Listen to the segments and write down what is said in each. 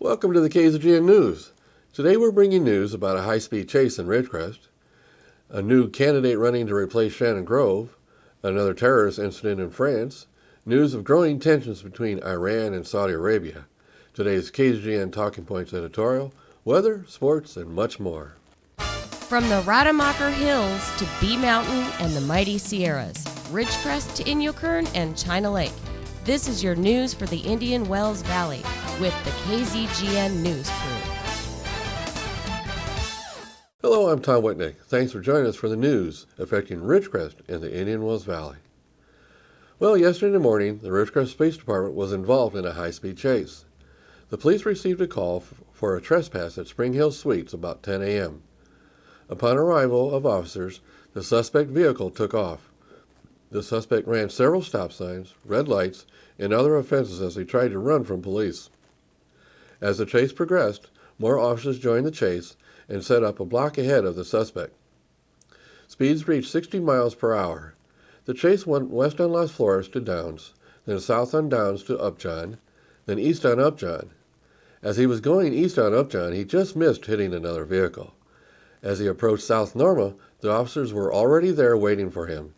Welcome to the KZGN News. Today we're bringing news about a high-speed chase in Ridgecrest, a new candidate running to replace Shannon Grove, another terrorist incident in France, news of growing tensions between Iran and Saudi Arabia, today's KZGN Talking Points editorial, weather, sports, and much more. From the Rademacher Hills to Bee Mountain and the mighty Sierras, Ridgecrest to Inyokern and China Lake, this is your news for the Indian Wells Valley with the KZGN News Crew. Hello, I'm Tom Whitnick. Thanks for joining us for the news affecting Ridgecrest and the Indian Wells Valley. Well, yesterday morning, the Ridgecrest Police Department was involved in a high-speed chase. The police received a call for a trespass at Spring Hill Suites about 10 a.m. Upon arrival of officers, the suspect vehicle took off. The suspect ran several stop signs, red lights, and other offenses as he tried to run from police. As the chase progressed, more officers joined the chase and set up a block ahead of the suspect. Speeds reached 60 miles per hour. The chase went west on Las Flores to Downs, then south on Downs to Upjohn, then east on Upjohn. As he was going east on Upjohn, he just missed hitting another vehicle. As he approached South Norma, the officers were already there waiting for him.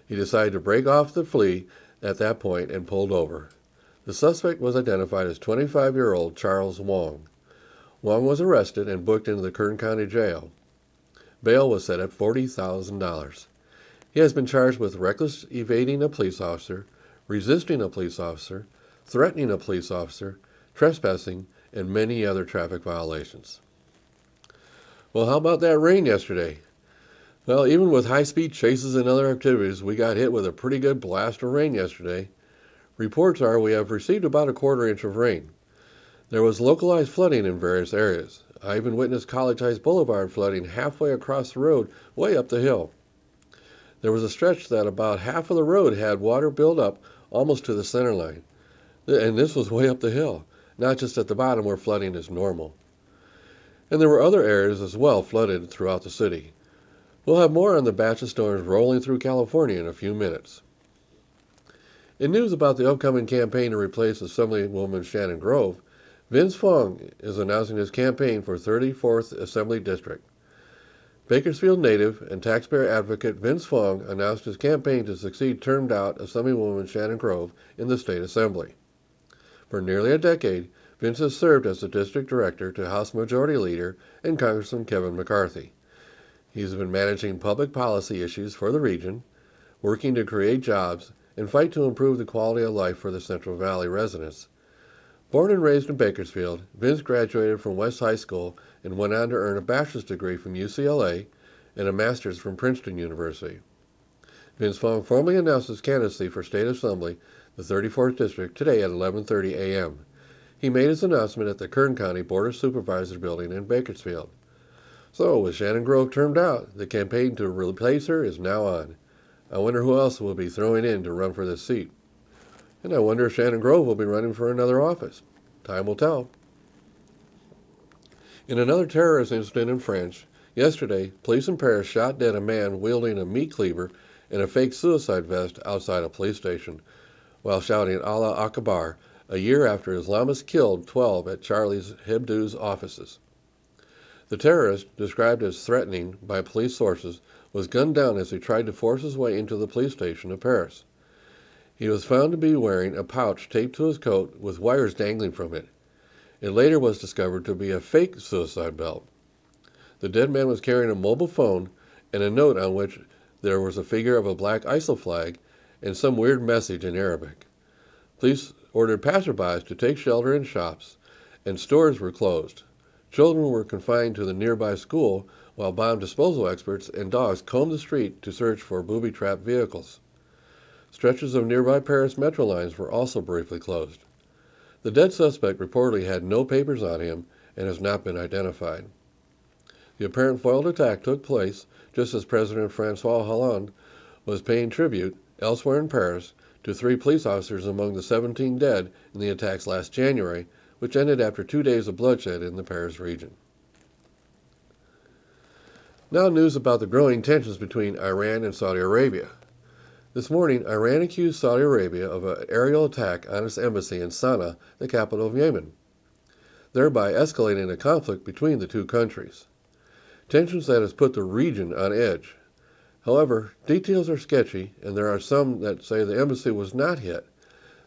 He decided to break off the flee at that point and pulled over. The suspect was identified as 25-year-old Charles Wong. Wong was arrested and booked into the Kern County Jail. Bail was set at $40,000. He has been charged with reckless evading a police officer, resisting a police officer, threatening a police officer, trespassing, and many other traffic violations. Well, how about that rain yesterday? Well, even with high-speed chases and other activities, we got hit with a pretty good blast of rain yesterday. Reports are we have received about a quarter-inch of rain. There was localized flooding in various areas. I even witnessed College Heights Boulevard flooding halfway across the road, way up the hill. There was a stretch that about half of the road had water build up almost to the center line. And this was way up the hill, not just at the bottom where flooding is normal. And there were other areas as well flooded throughout the city. We'll have more on the batch of storms rolling through California in a few minutes. In news about the upcoming campaign to replace Assemblywoman Shannon Grove, Vince Fong is announcing his campaign for 34th Assembly District. Bakersfield native and taxpayer advocate Vince Fong announced his campaign to succeed termed-out Assemblywoman Shannon Grove in the State Assembly. For nearly a decade, Vince has served as the district director to House Majority Leader and Congressman Kevin McCarthy. He's been managing public policy issues for the region, working to create jobs, and fight to improve the quality of life for the Central Valley residents. Born and raised in Bakersfield, Vince graduated from West High School and went on to earn a bachelor's degree from UCLA and a master's from Princeton University. Vince Fong formally announced his candidacy for State Assembly, the 34th District, today at 11:30 a.m. He made his announcement at the Kern County Board of Supervisors building in Bakersfield. So, with Shannon Grove termed out, the campaign to replace her is now on. I wonder who else will be throwing in to run for this seat. And I wonder if Shannon Grove will be running for another office. Time will tell. In another terrorist incident in France, yesterday, police in Paris shot dead a man wielding a meat cleaver and a fake suicide vest outside a police station, while shouting Allah Akbar, a year after Islamists killed 12 at Charlie Hebdo's offices. The terrorist, described as threatening by police sources, was gunned down as he tried to force his way into the police station of Paris. He was found to be wearing a pouch taped to his coat with wires dangling from it. It later was discovered to be a fake suicide belt. The dead man was carrying a mobile phone and a note on which there was a figure of a black ISIL flag and some weird message in Arabic. Police ordered passerbys to take shelter in shops, and stores were closed. Children were confined to the nearby school, while bomb disposal experts and dogs combed the street to search for booby-trapped vehicles. Stretches of nearby Paris metro lines were also briefly closed. The dead suspect reportedly had no papers on him and has not been identified. The apparent foiled attack took place just as President François Hollande was paying tribute elsewhere in Paris to 3 police officers among the 17 dead in the attacks last January, which ended after 2 days of bloodshed in the Paris region. Now news about the growing tensions between Iran and Saudi Arabia. This morning, Iran accused Saudi Arabia of an aerial attack on its embassy in Sana'a, the capital of Yemen. thereby escalating a conflict between the two countries. Tensions that has put the region on edge. However, details are sketchy, and there are some that say the embassy was not hit.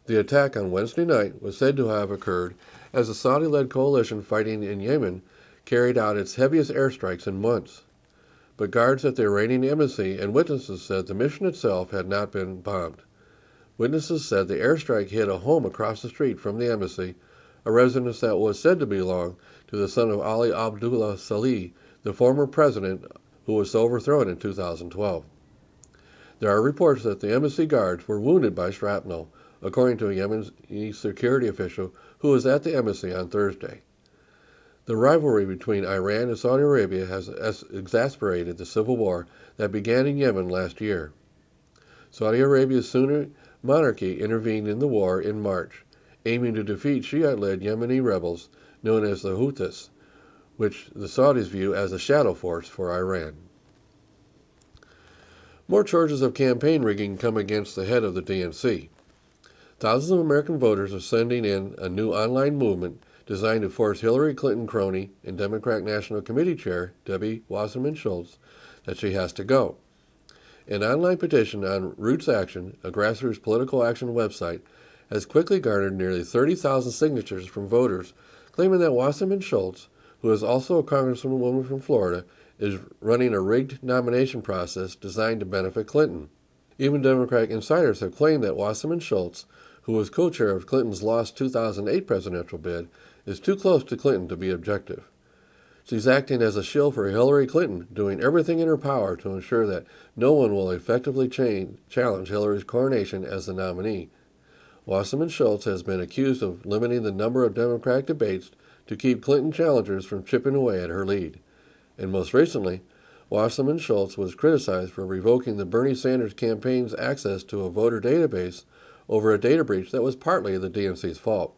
The attack on Wednesday night was said to have occurred as the Saudi-led coalition fighting in Yemen carried out its heaviest airstrikes in months. But guards at the Iranian embassy and witnesses said the mission itself had not been bombed. Witnesses said the airstrike hit a home across the street from the embassy, a residence that was said to belong to the son of Ali Abdullah Saleh, the former president who was overthrown in 2012. There are reports that the embassy guards were wounded by shrapnel, according to a Yemeni security official who was at the embassy on Thursday. The rivalry between Iran and Saudi Arabia has exacerbated the civil war that began in Yemen last year. Saudi Arabia's Sunni monarchy intervened in the war in March, aiming to defeat Shiite-led Yemeni rebels known as the Houthis, which the Saudis view as a shadow force for Iran. More charges of campaign rigging come against the head of the DNC. Thousands of American voters are sending in a new online movement designed to force Hillary Clinton crony and Democrat National Committee Chair Debbie Wasserman Schultz that she has to go. An online petition on Roots Action, a grassroots political action website, has quickly garnered nearly 30,000 signatures from voters claiming that Wasserman Schultz, who is also a congresswoman from Florida, is running a rigged nomination process designed to benefit Clinton. Even Democratic insiders have claimed that Wasserman Schultz, who was co-chair of Clinton's lost 2008 presidential bid, is too close to Clinton to be objective. She's acting as a shill for Hillary Clinton, doing everything in her power to ensure that no one will effectively challenge Hillary's coronation as the nominee. Wasserman Schultz has been accused of limiting the number of Democratic debates to keep Clinton challengers from chipping away at her lead. And most recently, Wasserman Schultz was criticized for revoking the Bernie Sanders campaign's access to a voter database over a data breach that was partly the DNC's fault.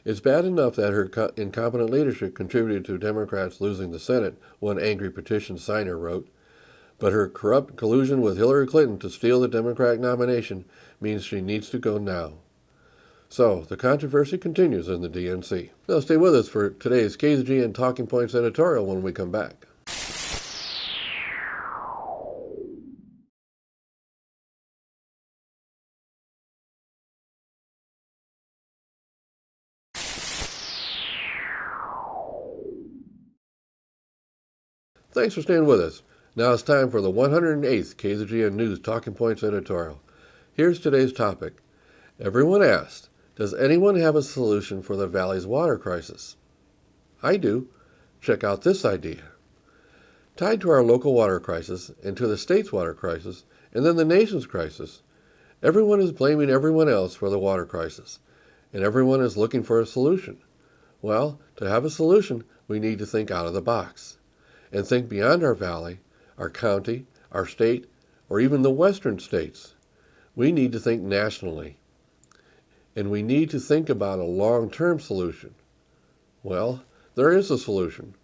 It's bad enough that her incompetent leadership contributed to Democrats losing the Senate, one angry petition signer wrote, but her corrupt collusion with Hillary Clinton to steal the Democratic nomination means she needs to go now. So, the controversy continues in the DNC. Now stay with us for today's KZGN Talking Points editorial when we come back. Thanks for staying with us. Now it's time for the 108th KZGN News Talking Points editorial. Here's today's topic. Everyone asked, does anyone have a solution for the Valley's water crisis? I do. Check out this idea. Tied to our local water crisis and to the state's water crisis and then the nation's crisis, everyone is blaming everyone else for the water crisis, and everyone is looking for a solution. Well, to have a solution, we need to think out of the box and think beyond our valley, our county, our state, or even the western states. We need to think nationally. And we need to think about a long-term solution. Well, there is a solution.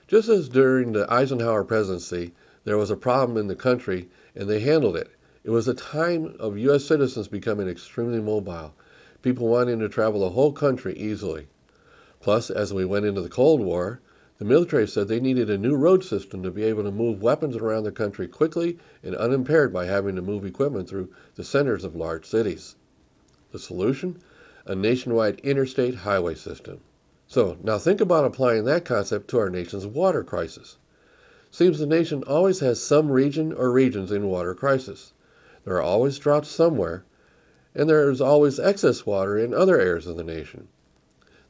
Just as during the Eisenhower presidency, there was a problem in the country and they handled it. It was a time of U.S. citizens becoming extremely mobile, people wanting to travel the whole country easily. Plus, as we went into the Cold War, the military said they needed a new road system to be able to move weapons around the country quickly and unimpaired by having to move equipment through the centers of large cities. The solution? A nationwide interstate highway system. So, now think about applying that concept to our nation's water crisis. Seems the nation always has some region or regions in water crisis. There are always droughts somewhere, and there is always excess water in other areas of the nation.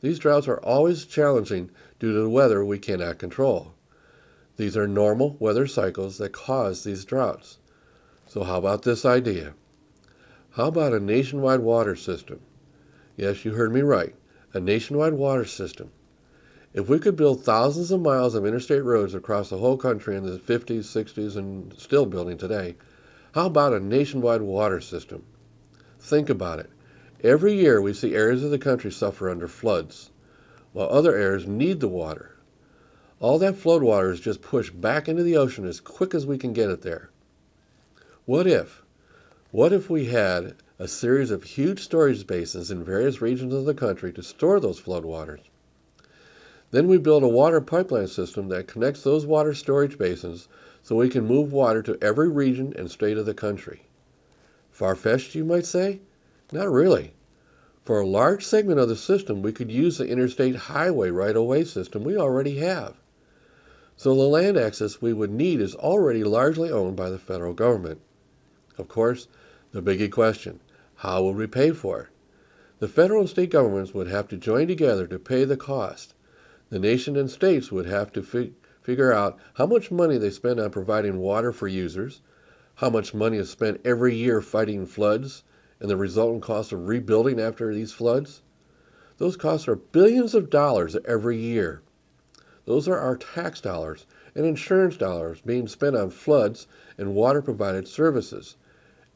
These droughts are always challenging due to the weather we cannot control. These are normal weather cycles that cause these droughts. So how about this idea? How about a nationwide water system? Yes, you heard me right, a nationwide water system. If we could build thousands of miles of interstate roads across the whole country in the 50s, 60s, and still building today, how about a nationwide water system? Think about it. Every year we see areas of the country suffer under floods, while other areas need the water. All that flood water is just pushed back into the ocean as quick as we can get it there. What if we had a series of huge storage basins in various regions of the country to store those flood waters? Then we build a water pipeline system that connects those water storage basins so we can move water to every region and state of the country. Far-fetched, you might say? Not really. For a large segment of the system, we could use the interstate highway right-of-way system we already have. So the land access we would need is already largely owned by the federal government. Of course, the biggie question, how would we pay for it? The federal and state governments would have to join together to pay the cost. The nation and states would have to figure out how much money they spend on providing water for users, how much money is spent every year fighting floods, and the resultant cost of rebuilding after these floods. Those costs are billions of dollars every year. Those are our tax dollars and insurance dollars being spent on floods and water-provided services.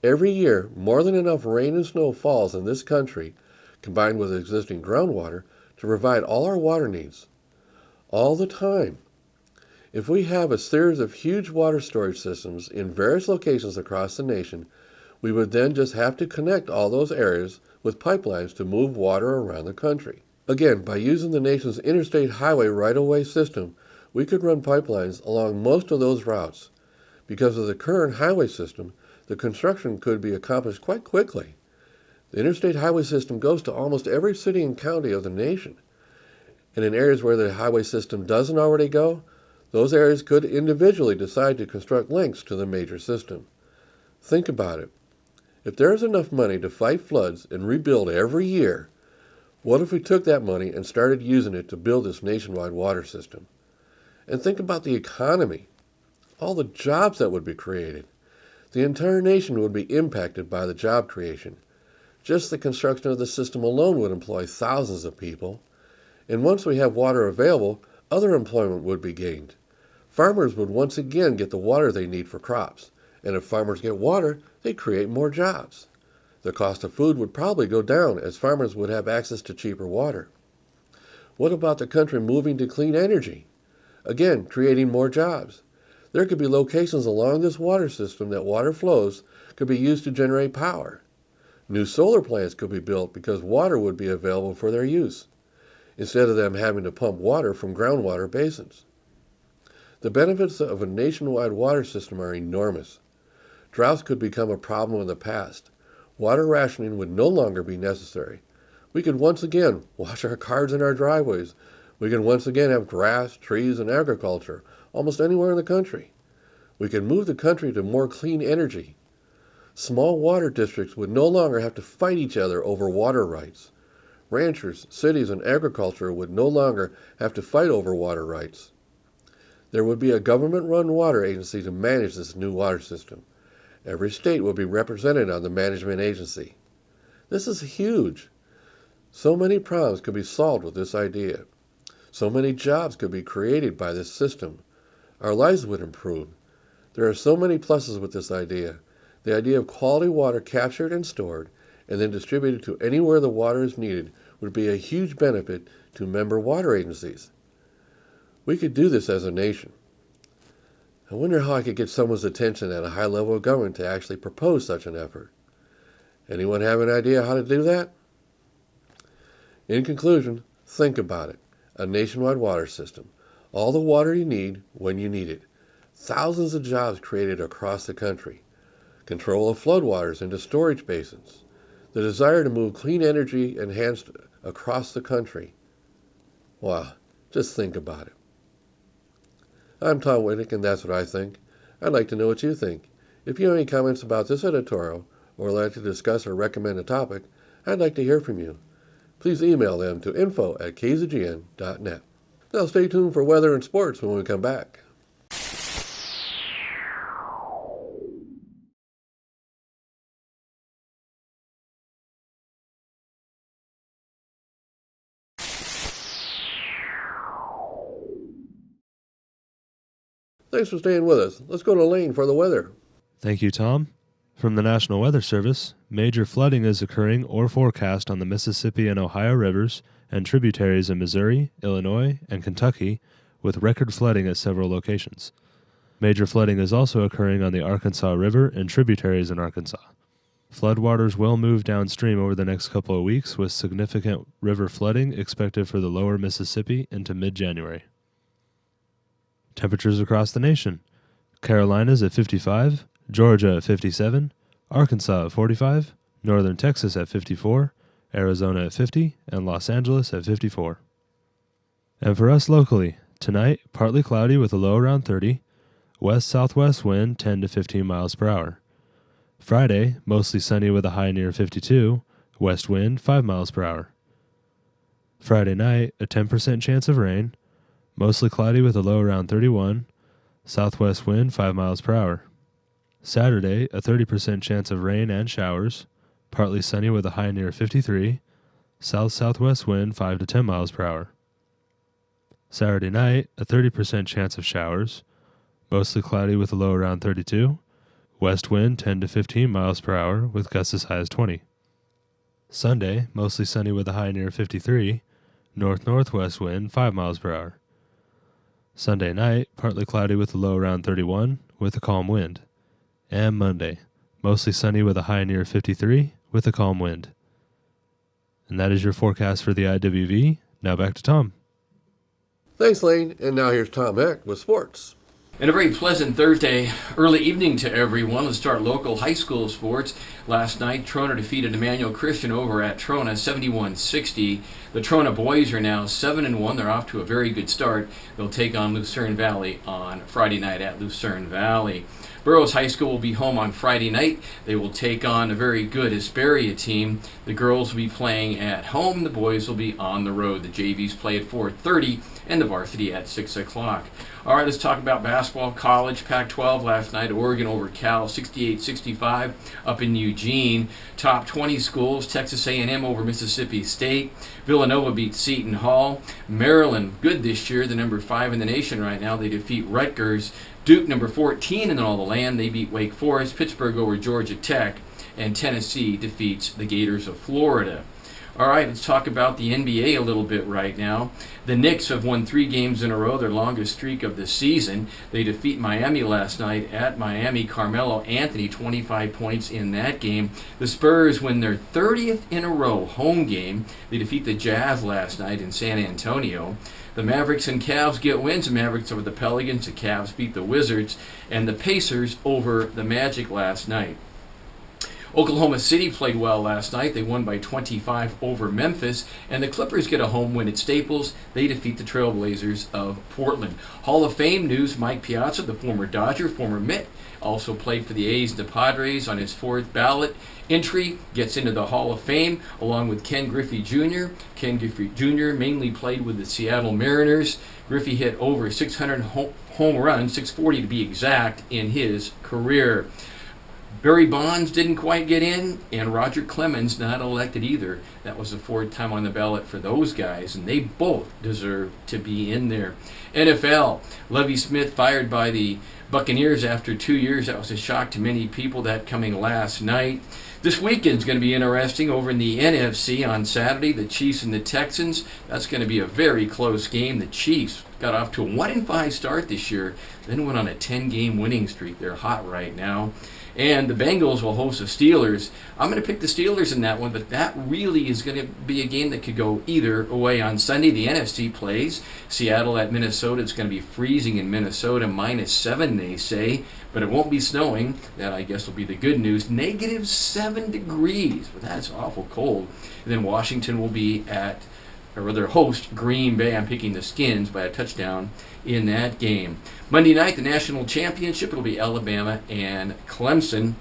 Every year, more than enough rain and snow falls in this country, combined with existing groundwater, to provide all our water needs. All the time. If we have a series of huge water storage systems in various locations across the nation, we would then just have to connect all those areas with pipelines to move water around the country. Again, by using the nation's interstate highway right-of-way system, we could run pipelines along most of those routes. Because of the current highway system, the construction could be accomplished quite quickly. The interstate highway system goes to almost every city and county of the nation. And in areas where the highway system doesn't already go, those areas could individually decide to construct links to the major system. Think about it. If there is enough money to fight floods and rebuild every year, what if we took that money and started using it to build this nationwide water system? And think about the economy, all the jobs that would be created. The entire nation would be impacted by the job creation. Just the construction of the system alone would employ thousands of people. And once we have water available, other employment would be gained. Farmers would once again get the water they need for crops. And if farmers get water, they create more jobs. The cost of food would probably go down as farmers would have access to cheaper water. What about the country moving to clean energy? Again, creating more jobs. There could be locations along this water system that water flows could be used to generate power. New solar plants could be built because water would be available for their use, instead of them having to pump water from groundwater basins. The benefits of a nationwide water system are enormous. Droughts could become a problem in the past. Water rationing would no longer be necessary. We could once again wash our cars in our driveways. We could once again have grass, trees, and agriculture almost anywhere in the country. We could move the country to more clean energy. Small water districts would no longer have to fight each other over water rights. Ranchers, cities, and agriculture would no longer have to fight over water rights. There would be a government-run water agency to manage this new water system. Every state would be represented on the management agency. This is huge. So many problems could be solved with this idea. So many jobs could be created by this system. Our lives would improve. There are so many pluses with this idea. The idea of quality water captured and stored and then distributed to anywhere the water is needed would be a huge benefit to member water agencies. We could do this as a nation. I wonder how I could get someone's attention at a high level of government to actually propose such an effort. Anyone have an idea how to do that? In conclusion, think about it. A nationwide water system. All the water you need when you need it. Thousands of jobs created across the country. Control of floodwaters into storage basins. The desire to move clean energy enhanced across the country. Wow, just think about it. I'm Tom Whitnick, and that's what I think. I'd like to know what you think. If you have any comments about this editorial, or would like to discuss or recommend a topic, I'd like to hear from you. Please email them to info@kzgn.net. Now stay tuned for weather and sports when we come back. Thanks for staying with us. Let's go to Lane for the weather. Thank you, Tom. From the National Weather Service, major flooding is occurring or forecast on the Mississippi and Ohio rivers and tributaries in Missouri, Illinois, and Kentucky, with record flooding at several locations. Major flooding is also occurring on the Arkansas River and tributaries in Arkansas. Floodwaters will move downstream over the next couple of weeks, with significant river flooding expected for the lower Mississippi into mid-January. Temperatures across the nation. Carolinas at 55, Georgia at 57, Arkansas at 45, northern Texas at 54, Arizona at 50, and Los Angeles at 54. And for us locally, tonight, partly cloudy with a low around 30, west-southwest wind 10 to 15 miles per hour. Friday, mostly sunny with a high near 52, west wind 5 miles per hour. Friday night, a 10% chance of rain, mostly cloudy with a low around 31, southwest wind 5 miles per hour. Saturday, a 30% chance of rain and showers, partly sunny with a high near 53, south-southwest wind 5 to 10 miles per hour. Saturday night, a 30% chance of showers, mostly cloudy with a low around 32, west wind 10 to 15 miles per hour with gusts as high as 20. Sunday, mostly sunny with a high near 53, north-northwest wind 5 miles per hour. Sunday night, partly cloudy with a low around 31 with a calm wind. And Monday, mostly sunny with a high near 53 with a calm wind. And that is your forecast for the IWV. Now back to Tom. Thanks, Lane. And now here's Tom Heck with sports. And a very pleasant Thursday early evening to everyone. Let's start local high school sports. Last night, Trona defeated Emmanuel Christian over at Trona 71-60. The Trona boys are now 7-1. They're off to a very good start. They'll take on Lucerne Valley on Friday night at Lucerne Valley. Burroughs High School will be home on Friday night. They will take on a very good Hesperia team. The girls will be playing at home. The boys will be on the road. The JVs play at 4:30 and the varsity at 6 o'clock. All right, let's talk about basketball. College, Pac-12 last night, Oregon over Cal, 68-65 up in Eugene. Top 20 schools, Texas A&M over Mississippi State. Villanova beat Seton Hall. Maryland, good this year, the number 5 in the nation right now. They defeat Rutgers. Duke, number 14 in all the land, they beat Wake Forest. Pittsburgh over Georgia Tech. And Tennessee defeats the Gators of Florida. All right, let's talk about the NBA a little bit right now. The Knicks have won 3 games in a row, their longest streak of the season. They defeat Miami last night at Miami. Carmelo Anthony, 25 points in that game. The Spurs win their 30th in a row home game. They defeat the Jazz last night in San Antonio. The Mavericks and Cavs get wins. The Mavericks over the Pelicans. The Cavs beat the Wizards. And the Pacers over the Magic last night. Oklahoma City played well last night. They won by 25 over Memphis. And the Clippers get a home win at Staples. They defeat the Trailblazers of Portland. Hall of Fame news, Mike Piazza, the former Dodger, former Mitt, also played for the A's and the Padres on his 4th ballot entry, gets into the Hall of Fame along with Ken Griffey Jr. Ken Griffey Jr. mainly played with the Seattle Mariners. Griffey hit over 600 home runs, 640 to be exact, in his career. Barry Bonds didn't quite get in, and Roger Clemens not elected either. That was the 4th time on the ballot for those guys, and they both deserve to be in there. NFL, Lovie Smith fired by the Buccaneers after 2 years. That was a shock to many people, that coming last night. This weekend's going to be interesting over in the NFC on Saturday, the Chiefs and the Texans. That's going to be a very close game. The Chiefs got off to a 1-5 start this year, then went on a 10-game winning streak. They're hot right now. And the Bengals will host the Steelers. I'm going to pick the Steelers in that one, but that really is going to be a game that could go either way. On Sunday, the NFC plays Seattle at Minnesota. It's going to be freezing in Minnesota, -7 they say, but it won't be snowing. That, I guess, will be the good news. -7 degrees, but that's awful cold. And then Washington will be at, or rather host Green Bay. I'm picking the Skins by a touchdown in that game. Monday night, the national championship, it'll be Alabama and Clemson.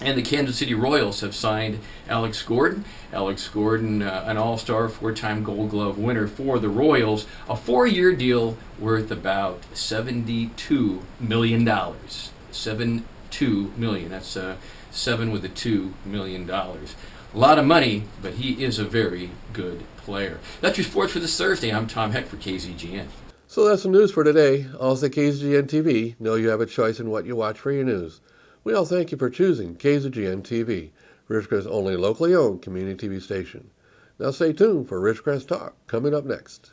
And the Kansas City Royals have signed Alex Gordon. Alex Gordon, an all-star, 4-time Gold Glove winner for the Royals. A 4-year deal worth about $72 million. $72 million. That's 7 with a $2 million. A lot of money, but he is a very good player. That's your sports for this Thursday. I'm Tom Heck for KZGN. So that's the news for today. Also, KZGN-TV, know you have a choice in what you watch for your news. We all thank you for choosing KZGN-TV, Ridgecrest's only locally owned community TV station. Now stay tuned for Ridgecrest Talk, coming up next.